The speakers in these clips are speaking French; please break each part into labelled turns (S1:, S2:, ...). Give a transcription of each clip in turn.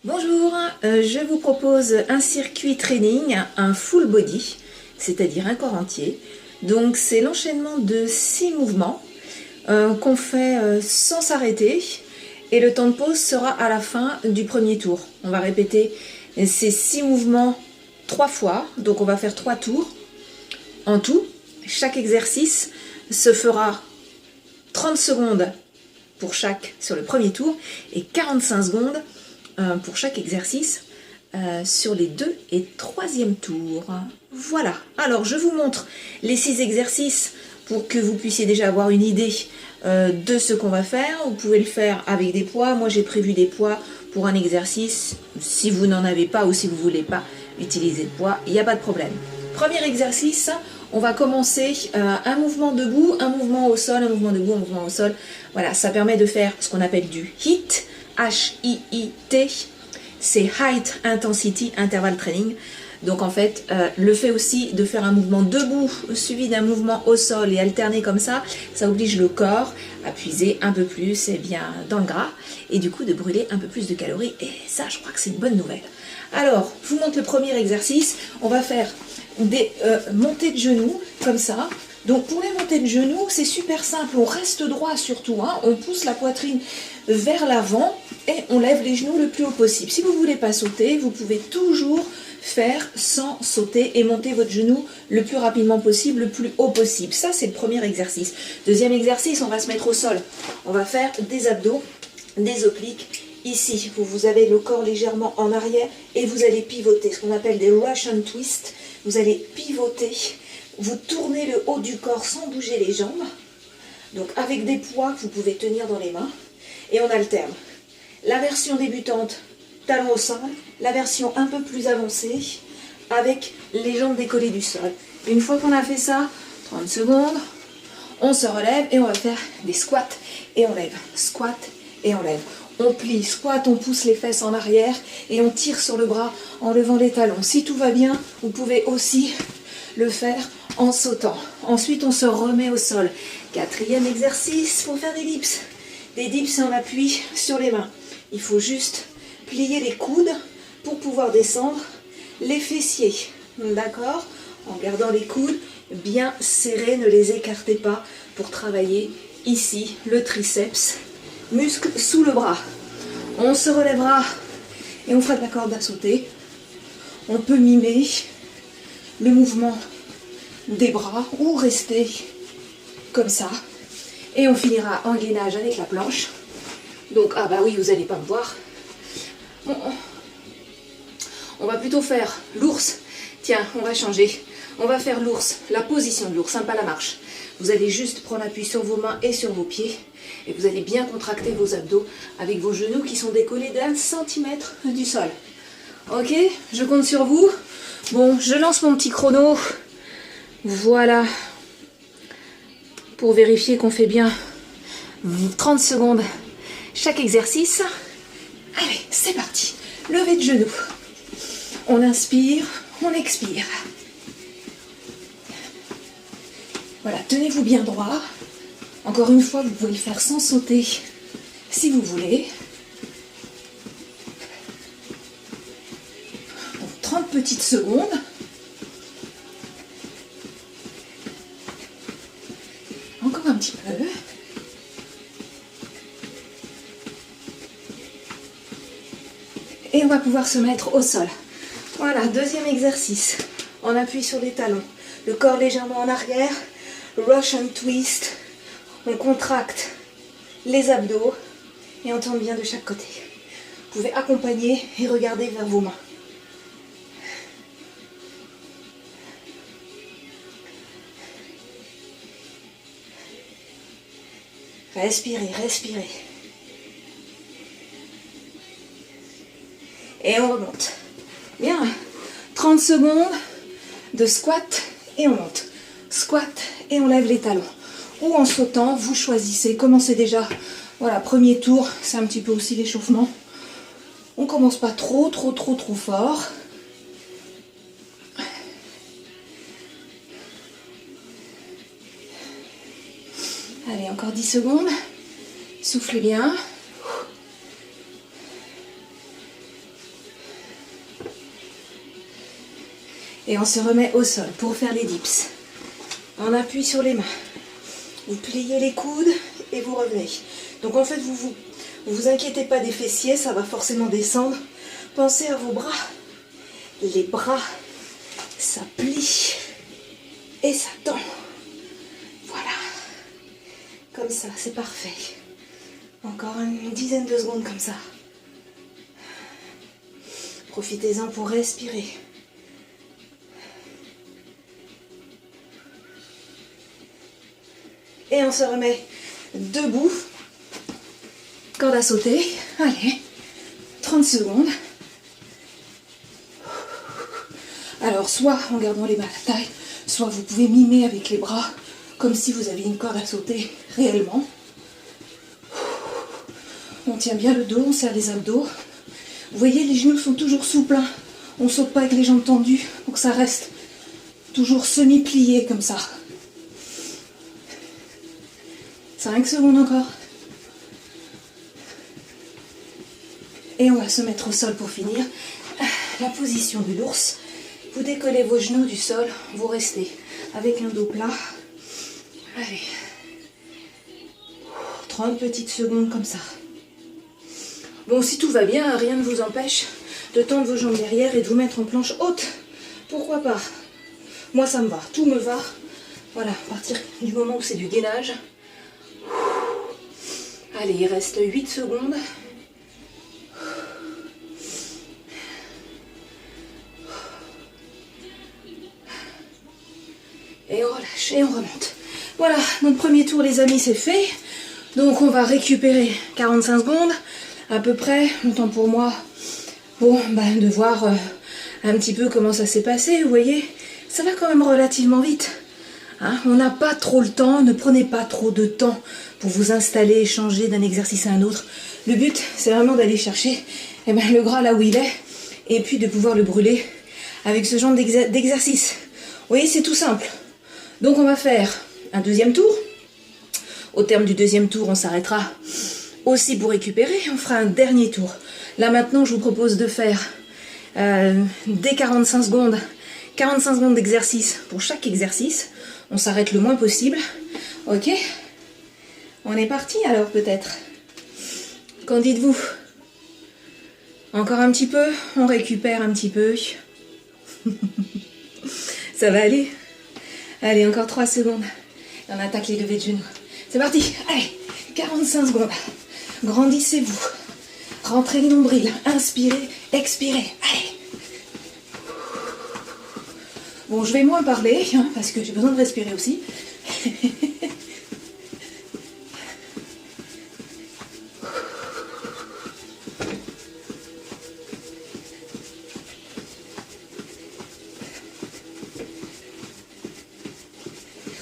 S1: Bonjour, je vous propose un circuit training, un full body, c'est-à-dire un corps entier. Donc c'est l'enchaînement de 6 mouvements qu'on fait sans s'arrêter et le temps de pause sera à la fin du premier tour. On va répéter ces 6 mouvements 3 fois, donc on va faire 3 tours en tout. Chaque exercice se fera 30 secondes pour chaque sur le premier tour et 45 secondes pour chaque exercice sur les 2 et 3e tours. Voilà, alors je vous montre les 6 exercices pour que vous puissiez déjà avoir une idée de ce qu'on va faire. Vous pouvez le faire avec des poids. Moi j'ai prévu des poids pour un exercice. Si vous n'en avez pas ou si vous ne voulez pas utiliser de poids, il n'y a pas de problème. Premier exercice, on va commencer un mouvement debout, un mouvement au sol, un mouvement debout, un mouvement au sol. Voilà, ça permet de faire ce qu'on appelle du HIIT, H-I-I-T, c'est Height Intensity Interval Training. Donc en fait, le fait aussi de faire un mouvement debout suivi d'un mouvement au sol et alterné comme ça oblige le corps à puiser un peu plus bien dans le gras et du coup de brûler un peu plus de calories. Et ça, je crois que c'est une bonne nouvelle. Alors, je vous montre le premier exercice. On va faire des montées de genoux comme ça. Donc pour les montées de genoux, c'est super simple. On reste droit surtout. On pousse la poitrine vers l'avant et on lève les genoux le plus haut possible. Si vous ne voulez pas sauter, vous pouvez toujours faire sans sauter et monter votre genou le plus rapidement possible, le plus haut possible. Ça, c'est le premier exercice. Deuxième exercice, on va se mettre au sol. On va faire des abdos, des obliques. Ici, vous avez le corps légèrement en arrière et vous allez pivoter, ce qu'on appelle des Russian twists. Vous allez pivoter, vous tournez le haut du corps sans bouger les jambes. Donc avec des poids que vous pouvez tenir dans les mains. Et on alterne. La version débutante, talon au sol. La version un peu plus avancée, avec les jambes décollées du sol. Une fois qu'on a fait ça, 30 secondes, on se relève et on va faire des squats et on lève. Squat et on lève. On plie, squat, on pousse les fesses en arrière et on tire sur le bras en levant les talons. Si tout va bien, vous pouvez aussi le faire en sautant. Ensuite, on se remet au sol. 4e exercice pour faire des dips. Des dips, on appuie sur les mains. Il faut juste plier les coudes pour pouvoir descendre les fessiers. D'accord? En gardant les coudes bien serrés, ne les écartez pas pour travailler ici le triceps, muscle sous le bras. On se relèvera et on fera de la corde à sauter. On peut mimer le mouvement des bras ou rester comme ça. Et on finira en gainage avec la planche. Donc, ah bah oui, vous n'allez pas me voir. On va plutôt faire l'ours. Tiens, on va changer. On va faire l'ours, la position de l'ours, pas la marche. Vous allez juste prendre appui sur vos mains et sur vos pieds. Et vous allez bien contracter vos abdos avec vos genoux qui sont décollés d'1 centimètre du sol. Ok, je compte sur vous. Bon, je lance mon petit chrono. Voilà. Pour vérifier qu'on fait bien 30 secondes chaque exercice. Allez, c'est parti. Levée de genoux. On inspire, on expire. Voilà, tenez-vous bien droit. Encore une fois, vous pouvez le faire sans sauter si vous voulez. Donc, 30 petites secondes. Encore un petit peu. Et on va pouvoir se mettre au sol. Voilà, deuxième exercice. On appuie sur les talons. Le corps légèrement en arrière. Russian twist. On contracte les abdos et on tourne bien de chaque côté. Vous pouvez accompagner et regarder vers vos mains. Respirez, respirez. Et on remonte. Bien. 30 secondes de squat et on monte. Squat et on lève les talons. Ou en sautant, vous choisissez. Commencez déjà. Voilà, premier tour, c'est un petit peu aussi l'échauffement. On commence pas trop fort. Allez, encore 10 secondes. Soufflez bien. Et on se remet au sol pour faire les dips. On appuie sur les mains. Vous pliez les coudes et vous revenez. Donc en fait, vous inquiétez pas des fessiers, ça va forcément descendre. Pensez à vos bras. Les bras, ça plie et ça tend. Voilà. Comme ça, c'est parfait. Encore une dizaine de secondes comme ça. Profitez-en pour respirer. Et on se remet debout. Corde à sauter. Allez, 30 secondes. Alors, soit en gardant les mains à la taille, soit vous pouvez mimer avec les bras, comme si vous aviez une corde à sauter réellement. On tient bien le dos, on serre les abdos. Vous voyez, les genoux sont toujours souples. Hein. On ne saute pas avec les jambes tendues pour que ça reste toujours semi-plié comme ça. 5 secondes encore. Et on va se mettre au sol pour finir. La position de l'ours. Vous décollez vos genoux du sol, vous restez avec un dos plat. Allez. 30 petites secondes comme ça. Bon, si tout va bien, rien ne vous empêche de tendre vos jambes derrière et de vous mettre en planche haute. Pourquoi pas? Moi, ça me va, tout me va. Voilà, à partir du moment où c'est du gainage. Allez, il reste 8 secondes. Et on relâche et on remonte. Voilà, notre premier tour les amis c'est fait. Donc on va récupérer 45 secondes à peu près. Le temps pour moi de voir un petit peu comment ça s'est passé. Vous voyez, ça va quand même relativement vite. Hein, on n'a pas trop le temps, ne prenez pas trop de temps pour vous installer et changer d'un exercice à un autre. Le but c'est vraiment d'aller chercher le gras là où il est et puis de pouvoir le brûler avec ce genre d'exercice. Vous voyez, c'est tout simple. Donc on va faire un deuxième tour. Au terme du deuxième tour, on s'arrêtera aussi pour récupérer. On fera un dernier tour. Là maintenant, je vous propose de faire dès 45 secondes d'exercice pour chaque exercice. On s'arrête le moins possible. Ok? On est parti alors peut-être. Qu'en dites-vous? Encore un petit peu? On récupère un petit peu. Ça va aller? Allez, encore 3 secondes. Et on attaque les levées de genoux. C'est parti. Allez, 45 secondes. Grandissez-vous. Rentrez les nombrils. Inspirez, expirez. Allez. Bon, je vais moins parler, parce que j'ai besoin de respirer aussi.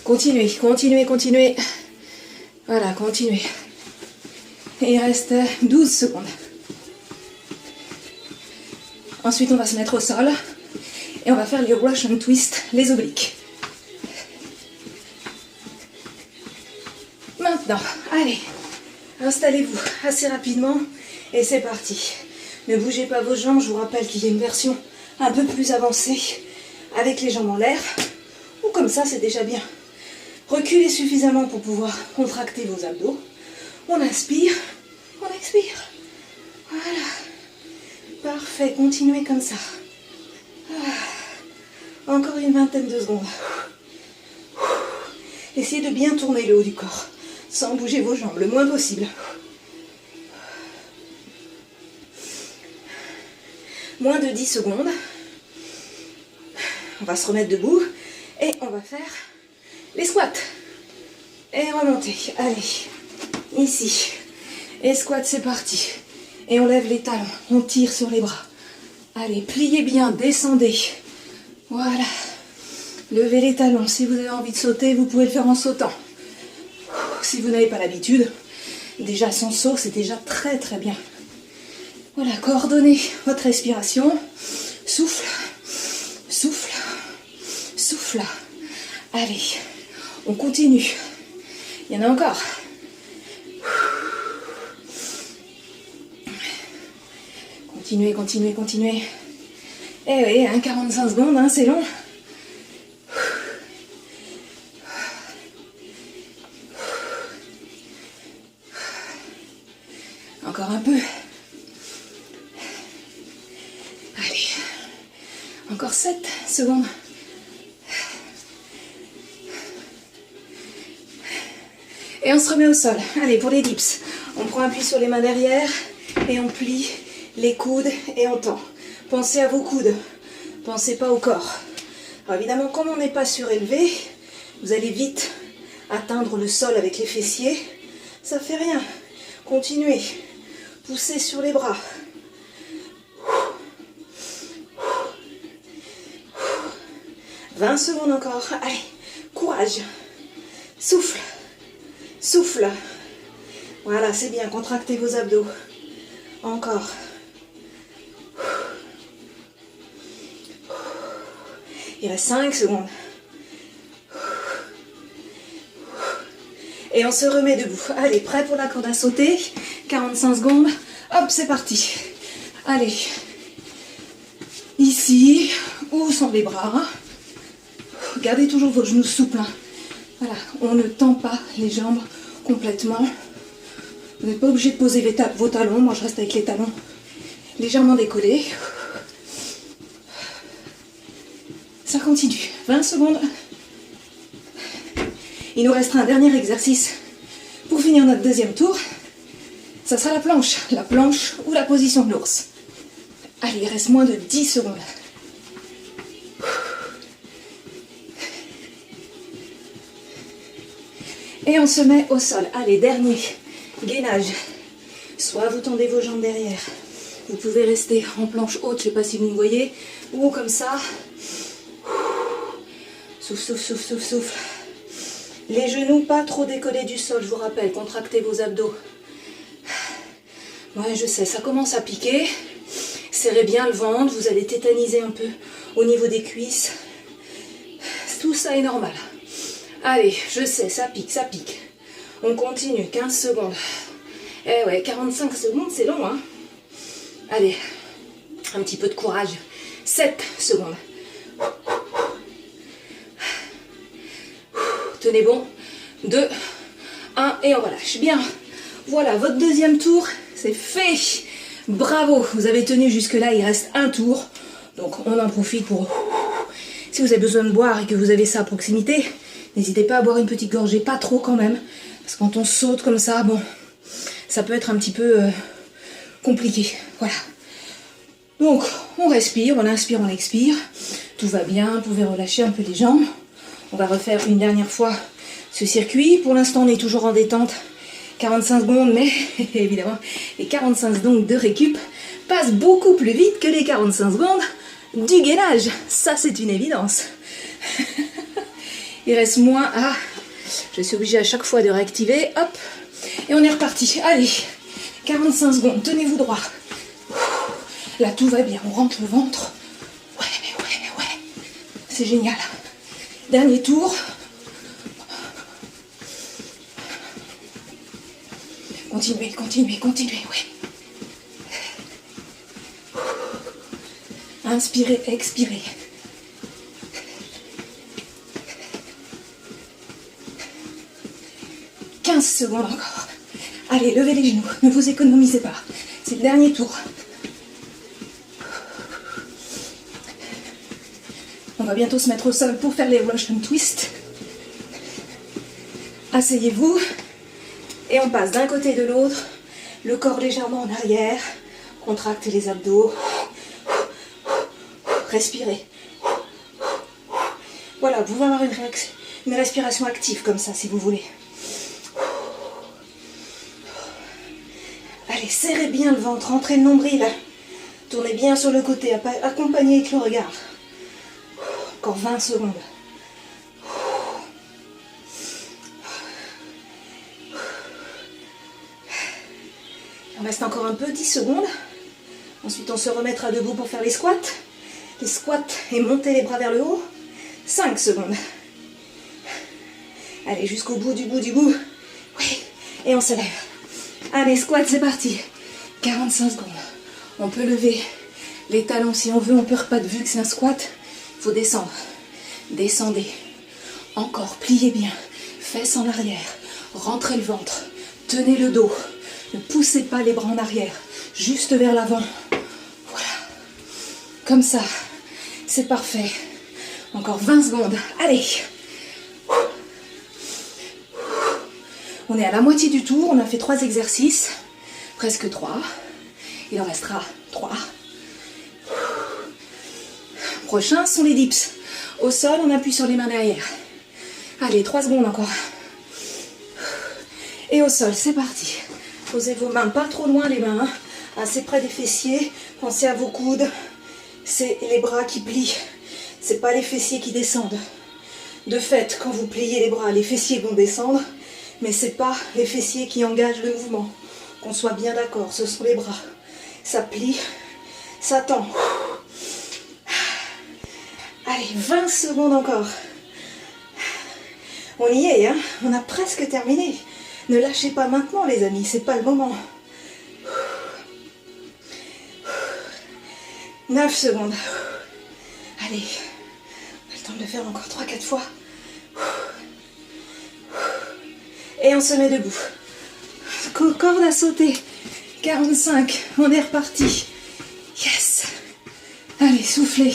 S1: Continuez, continuez, continuez. Voilà, continuez. Et il reste 12 secondes. Ensuite, on va se mettre au sol. Et on va faire les Russian twist, les obliques. Maintenant, allez, installez-vous assez rapidement. Et c'est parti. Ne bougez pas vos jambes. Je vous rappelle qu'il y a une version un peu plus avancée avec les jambes en l'air. Ou comme ça, c'est déjà bien. Reculez suffisamment pour pouvoir contracter vos abdos. On inspire, on expire. Voilà. Parfait, continuez comme ça. Encore une vingtaine de secondes. Essayez de bien tourner le haut du corps, sans bouger vos jambes, le moins possible. Moins de 10 secondes. On va se remettre debout et on va faire les squats. Et remonter. Allez, ici. Et squat, c'est parti. Et on lève les talons, on tire sur les bras. Allez, pliez bien, descendez. Voilà. Levez les talons. Si vous avez envie de sauter, vous pouvez le faire en sautant. Si vous n'avez pas l'habitude, déjà sans saut, c'est déjà très très bien. Voilà, coordonnez votre respiration. Souffle, souffle, souffle. Allez, on continue. Il y en a encore. Continuez, continuez, continuez. Eh oui, hein, 45 secondes, hein, c'est long. Encore un peu. Allez. Encore 7 secondes. Et on se remet au sol. Allez, pour les dips, on prend appui sur les mains derrière et on plie les coudes et on tend. Pensez à vos coudes. Pensez pas au corps. Alors évidemment, comme on n'est pas surélevé, vous allez vite atteindre le sol avec les fessiers. Ça fait rien. Continuez. Poussez sur les bras. 20 secondes encore. Allez, courage. Souffle. Souffle. Voilà, c'est bien. Contractez vos abdos. Encore. Il reste 5 secondes. Et on se remet debout. Allez, prêt pour la corde à sauter. 45 secondes. Hop, c'est parti. Allez. Ici, ou sans les bras. Gardez toujours vos genoux souples. Voilà, on ne tend pas les jambes complètement. Vous n'êtes pas obligé de poser vos talons. Moi, je reste avec les talons légèrement décollés. Ça continue. 20 secondes. Il nous restera un dernier exercice pour finir notre deuxième tour. Ça sera la planche ou la position de l'ours. Allez, il reste moins de 10 secondes. Et on se met au sol. Allez, dernier gainage. Soit vous tendez vos jambes derrière. Vous pouvez rester en planche haute, je ne sais pas si vous me voyez. Ou comme ça. Souffle, souffle, souffle, souffle, souffle. Les genoux pas trop décollés du sol, je vous rappelle. Contractez vos abdos. Ouais, je sais, ça commence à piquer. Serrez bien le ventre, vous allez tétaniser un peu au niveau des cuisses. Tout ça est normal. Allez, je sais, ça pique, ça pique. On continue, 15 secondes. Eh ouais, 45 secondes, c'est long, hein. Allez, un petit peu de courage. 7 secondes. Tenez bon. 2, 1, et on relâche. Bien. Voilà, votre deuxième tour, c'est fait. Bravo, vous avez tenu jusque-là, il reste un tour. Donc, on en profite pour... Si vous avez besoin de boire et que vous avez ça à proximité, n'hésitez pas à boire une petite gorgée, pas trop quand même. Parce que quand on saute comme ça, bon, ça peut être un petit peu compliqué. Voilà. Donc, on respire, on inspire, on expire. Tout va bien, vous pouvez relâcher un peu les jambes. On va refaire une dernière fois ce circuit. Pour l'instant, on est toujours en détente. 45 secondes, mais évidemment, les 45 secondes de récup passent beaucoup plus vite que les 45 secondes du gainage. Ça, c'est une évidence. Il reste moins à... Je suis obligée à chaque fois de réactiver. Hop. Et on est reparti. Allez. 45 secondes. Tenez-vous droit. Là, tout va bien. On rentre le ventre. Ouais. C'est génial. Dernier tour. Continuez, ouais. Inspirez, expirez. « 15 secondes encore. Allez, levez les genoux. Ne vous économisez pas. C'est le dernier tour. On va bientôt se mettre au sol pour faire les Russian Twist. Asseyez-vous. Et on passe d'un côté et de l'autre. Le corps légèrement en arrière. Contractez les abdos. Respirez. Voilà, vous pouvez avoir une respiration active comme ça si vous voulez. Allez, serrez bien le ventre, rentrez le nombril. Tournez bien sur le côté, accompagnez avec le regard. Encore 20 secondes. Il reste encore un peu, 10 secondes. Ensuite, on se remettra debout pour faire les squats. Les squats et monter les bras vers le haut. 5 secondes. Allez, jusqu'au bout du bout. Oui, et on se lève. Allez, squat, c'est parti. 45 secondes. On peut lever Les talons, si on veut, on perd pas de vue que c'est un squat. Il faut descendre. Descendez. Encore, pliez bien. Fesses en arrière. Rentrez le ventre. Tenez le dos. Ne poussez pas les bras en arrière. Juste vers l'avant. Voilà. Comme ça. C'est parfait. Encore 20 secondes. Allez. On est à la moitié du tour. On a fait 3 exercices. Presque 3. Il en restera 3. Prochain sont les dips. Au sol, on appuie sur les mains derrière. Allez, 3 secondes encore. Et au sol, c'est parti. Posez vos mains pas trop loin, les mains, hein, assez près des fessiers. Pensez à vos coudes. C'est les bras qui plient. C'est pas les fessiers qui descendent. De fait, quand vous pliez les bras, les fessiers vont descendre, mais c'est pas les fessiers qui engagent le mouvement. Qu'on soit bien d'accord, ce sont les bras. Ça plie, ça tend. Allez, 20 secondes encore. On y est, hein? On a presque terminé. Ne lâchez pas maintenant, les amis, c'est pas le moment. 9 secondes. Allez, on a le temps de le faire encore 3-4 fois. Et on se met debout. Corde à sauter. 45, on est reparti. Yes. Allez, soufflez.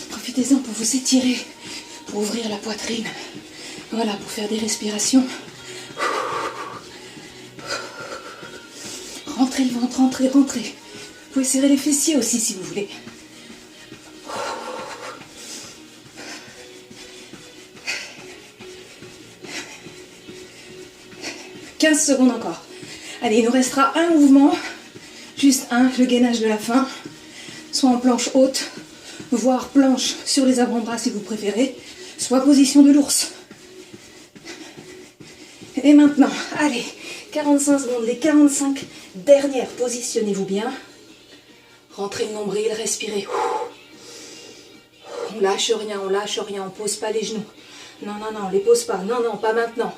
S1: Profitez-en pour vous étirer, pour ouvrir la poitrine. Voilà, pour faire des respirations. Rentrez le ventre, rentrez, rentrez. Vous pouvez serrer les fessiers aussi si vous voulez. 15 secondes encore. Allez, il nous restera un mouvement. Juste un, le gainage de la fin. Soit en planche haute, voire planche sur les avant-bras si vous préférez. Soit position de l'ours. Et maintenant, allez, 45 secondes, les 45 dernières, positionnez-vous bien. Rentrez le nombril, respirez. On lâche rien, on pose pas les genoux. Non, non, non, on les pose pas. Non, non, pas maintenant.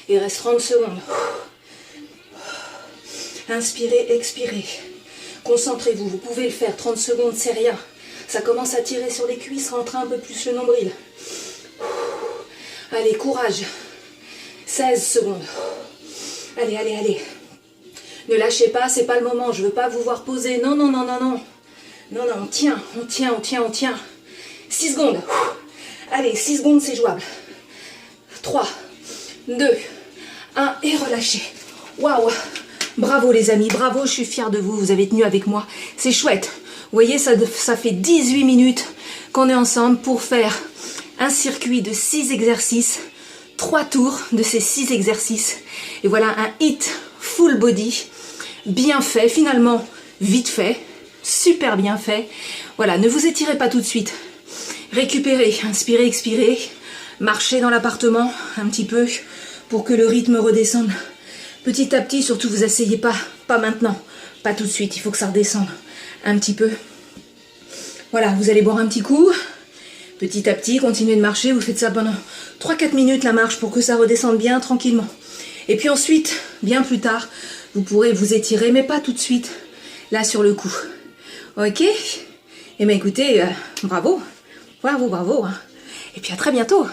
S1: Il reste 30 secondes. Inspirez, expirez. Concentrez-vous, vous pouvez le faire, 30 secondes, c'est rien. Ça commence à tirer sur les cuisses, rentrez un peu plus le nombril. Allez, courage. 16 secondes. Allez, allez, allez. Ne lâchez pas, c'est pas le moment, je veux pas vous voir poser. Non, non, non, non, non. Non, non, on tient, on tient, on tient, on tient. 6 secondes. Allez, 6 secondes, c'est jouable. 3, 2, 1 et relâchez. Waouh! Bravo les amis, bravo, je suis fière de vous, vous avez tenu avec moi. C'est chouette. Vous voyez, ça fait 18 minutes qu'on est ensemble pour faire un circuit de 6 exercices, 3 tours de ces 6 exercices. Et voilà un hit full body, bien fait, finalement vite fait, super bien fait. Voilà, ne vous étirez pas tout de suite. Récupérez, inspirez, expirez. Marchez dans l'appartement un petit peu pour que le rythme redescende. Petit à petit, surtout vous asseyez pas maintenant, pas tout de suite, il faut que ça redescende un petit peu. Voilà, vous allez boire un petit coup, petit à petit, continuez de marcher, vous faites ça pendant 3-4 minutes la marche pour que ça redescende bien tranquillement. Et puis ensuite, bien plus tard, vous pourrez vous étirer, mais pas tout de suite, là sur le coup. Ok? Eh bien écoutez, bravo, bravo, bravo. Hein. Et puis à très bientôt.